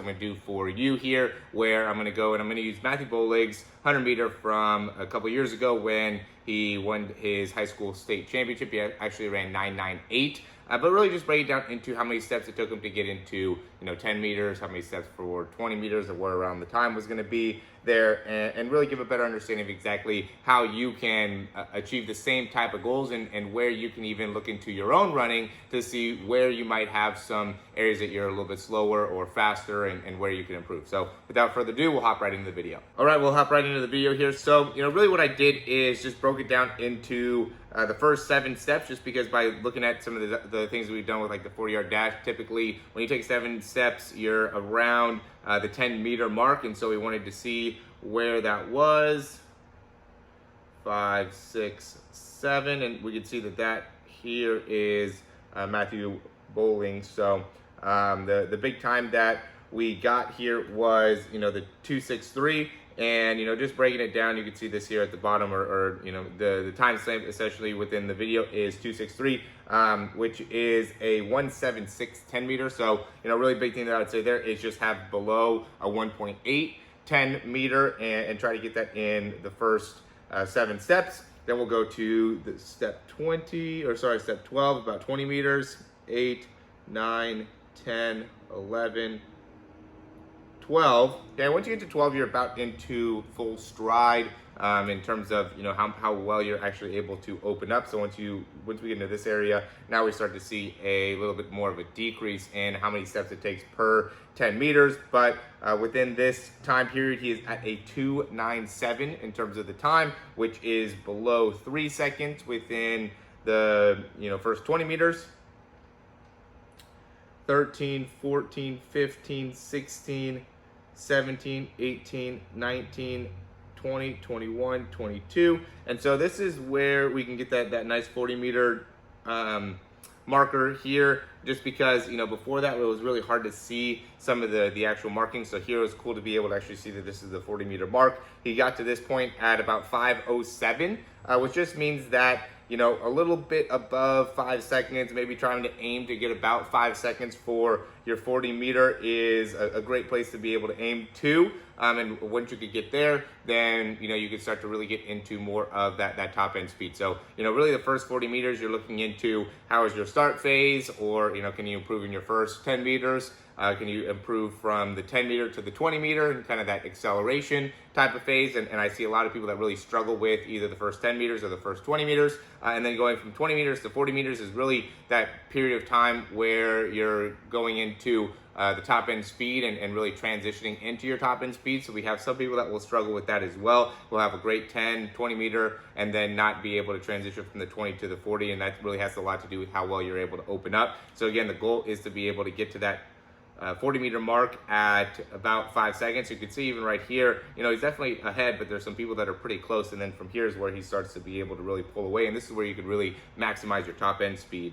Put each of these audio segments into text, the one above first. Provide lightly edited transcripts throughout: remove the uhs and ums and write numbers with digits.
I'm going to do for you here, where I'm going to go and I'm going to use Matthew Boling's 100 meter from a couple years ago when he won his high school state championship. He actually ran 9.98. But really just break it down into how many steps it took him to get into, 10 meters, how many steps for 20 meters, or where around the time was going to be there, and really give a better understanding of exactly how you can achieve the same type of goals, and where you can even look into your own running to see where you might have some areas that you're a little bit slower or faster, and where you can improve. So without further ado, we'll hop right into the video. All right, we'll hop right into the video here. So, really what I did is just broke it down into the first 7 steps, just because by looking at some of the things that we've done with like the 40-yard dash, typically when you take 7 steps, you're around the 10-meter mark. And so we wanted to see where that was. 5, 6, 7. And we can see that here is Matthew Boling. So the big time that we got here was, the 2:63. And, just breaking it down, you can see this here at the bottom, or the time stamp essentially within the video is 2:63, which is a 1:76 10 meter. So, really big thing that I would say there is just have below a 1.8 10 meter and try to get that in the first 7 steps. Then we'll go to the step 12, about 20 meters, 8, 9, 10, 11, 12. Okay, once you get to 12, you're about into full stride in terms of how well you're actually able to open up. So once we get into this area, now we start to see a little bit more of a decrease in how many steps it takes per 10 meters. But within this time period, he is at a 2:97 in terms of the time, which is below 3 seconds within the first 20 meters. 13, 14, 15, 16, 17, 18, 19, 20, 21, 22. And so this is where we can get that nice 40-meter marker here, just because, before that it was really hard to see some of the actual markings. So here it was cool to be able to actually see that this is the 40-meter mark. He got to this point at about 5:07, which just means that a little bit above 5 seconds, maybe trying to aim to get about 5 seconds for your 40 meter is a great place to be able to aim to. And once you could get there, then, you could start to really get into more of that top end speed. So, really the first 40 meters, you're looking into how is your start phase, or, can you improve in your first 10 meters? Can you improve from the 10 meter to the 20 meter and kind of that acceleration type of phase? And I see a lot of people that really struggle with either the first 10 meters or the first 20 meters. And then going from 20 meters to 40 meters is really that period of time where you're going into the top end speed and really transitioning into your top end speed. So we have some people that will struggle with that as well. We'll have a great 10, 20 meter and then not be able to transition from the 20 to the 40. And that really has a lot to do with how well you're able to open up. So again, the goal is to be able to get to that 40-meter mark at about 5 seconds. You can see even right here, he's definitely ahead, but there's some people that are pretty close. And then from here is where he starts to be able to really pull away. And this is where you could really maximize your top end speed.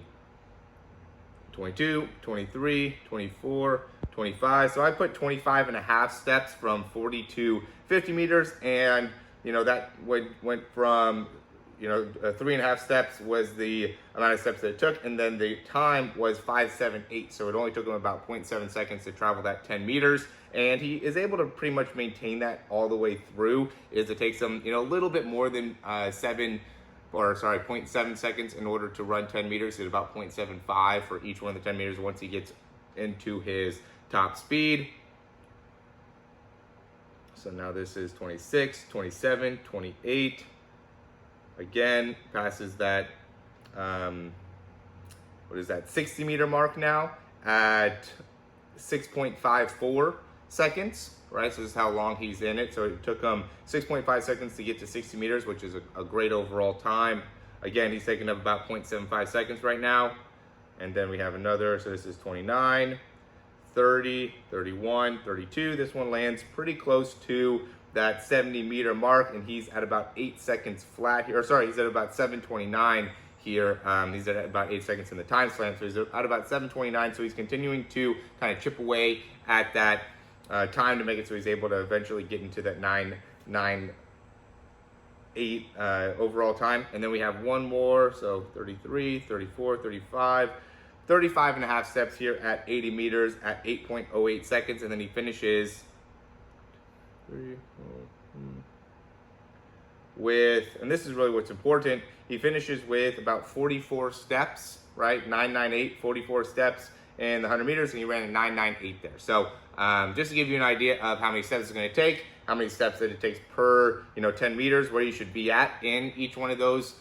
22, 23, 24, 25. So I put 25 and a half steps from 40 to 50 meters. And, that went from 3.5 steps was the amount of steps that it took, and then the time was 5:78. So it only took him about 0.7 seconds to travel that 10 meters, and he is able to pretty much maintain that all the way through. It takes him, a little bit more than 0.7 seconds in order to run 10 meters. It's about 0.75 for each one of the 10 meters once he gets into his top speed. So now this is 26, 27, 28. Again, passes that, 60-meter mark now at 6.54 seconds, right? So this is how long he's in it. So it took him 6.5 seconds to get to 60 meters, which is a great overall time. Again, he's taking up about 0.75 seconds right now. And then we have another, so this is 29, 30, 31, 32. This one lands pretty close to that 70-meter mark, and he's at about 8 seconds flat here. He's at about 7:29 here. He's at about 8 seconds in the time slam, so he's at about 7:29. So he's continuing to kind of chip away at that time to make it so he's able to eventually get into that 9:98 overall time. And then we have one more, so 33, 34, 35, 35.5 steps here at 80 meters at 8.08 seconds, and then he finishes with, and this is really what's important, he finishes with about 44 steps, right? 998, 44 steps in the 100 meters, and he ran a 998 there. So just to give you an idea of how many steps it's going to take, how many steps that it takes per 10 meters, where you should be at in each one of those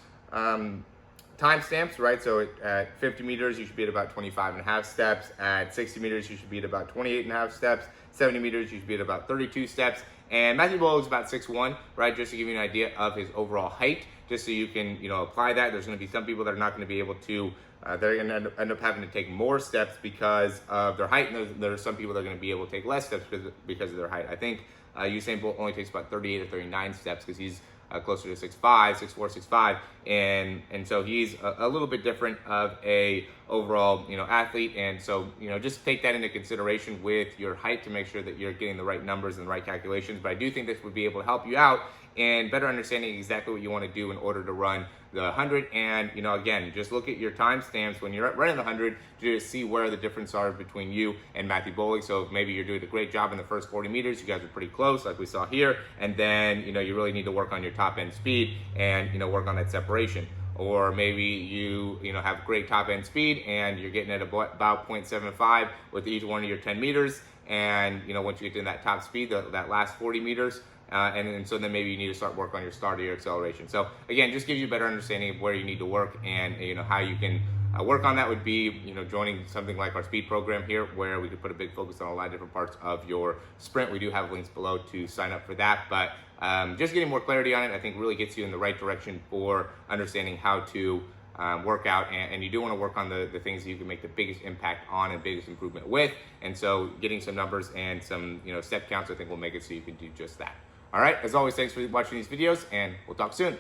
timestamps, right? So at 50 meters, you should be at about 25.5 steps. At 60 meters, you should be at about 28.5 steps. 70 meters, you should be at about 32 steps. And Matthew Boling is about 6'1", right? Just to give you an idea of his overall height, just so you can, apply that. There's going to be some people that are not going to be able to, they're going to end up having to take more steps because of their height, and there are some people that are going to be able to take less steps because of their height. I think Usain Bolt only takes about 38 or 39 steps because he's closer to 6'5", 6'4", 6'5", and so he's a little bit different of a overall athlete, and so just take that into consideration with your height to make sure that you're getting the right numbers and the right calculations. But I do think this would be able to help you out in better understanding exactly what you want to do in order to run the 100. And again, just look at your timestamps when you're running the 100 to see where the difference are between you and Matthew Boling. So if maybe you're doing a great job in the first 40 meters, you guys are pretty close like we saw here, and then you really need to work on your top end speed and work on that separation. Or maybe you have great top end speed and you're getting at about 0.75 with each one of your 10 meters, and once you get to that top speed, that last 40 meters, and so then maybe you need to start work on your start of your acceleration. So again, just gives you a better understanding of where you need to work, and how you can work on that would be joining something like our speed program here, where we could put a big focus on a lot of different parts of your sprint. We do have links below to sign up for that, but just getting more clarity on it, I think, really gets you in the right direction for understanding how to work out, and you do want to work on the things that you can make the biggest impact on and biggest improvement with. And so getting some numbers and some step counts, I think, will make it so you can do just that. All right, as always, thanks for watching these videos, and we'll talk soon.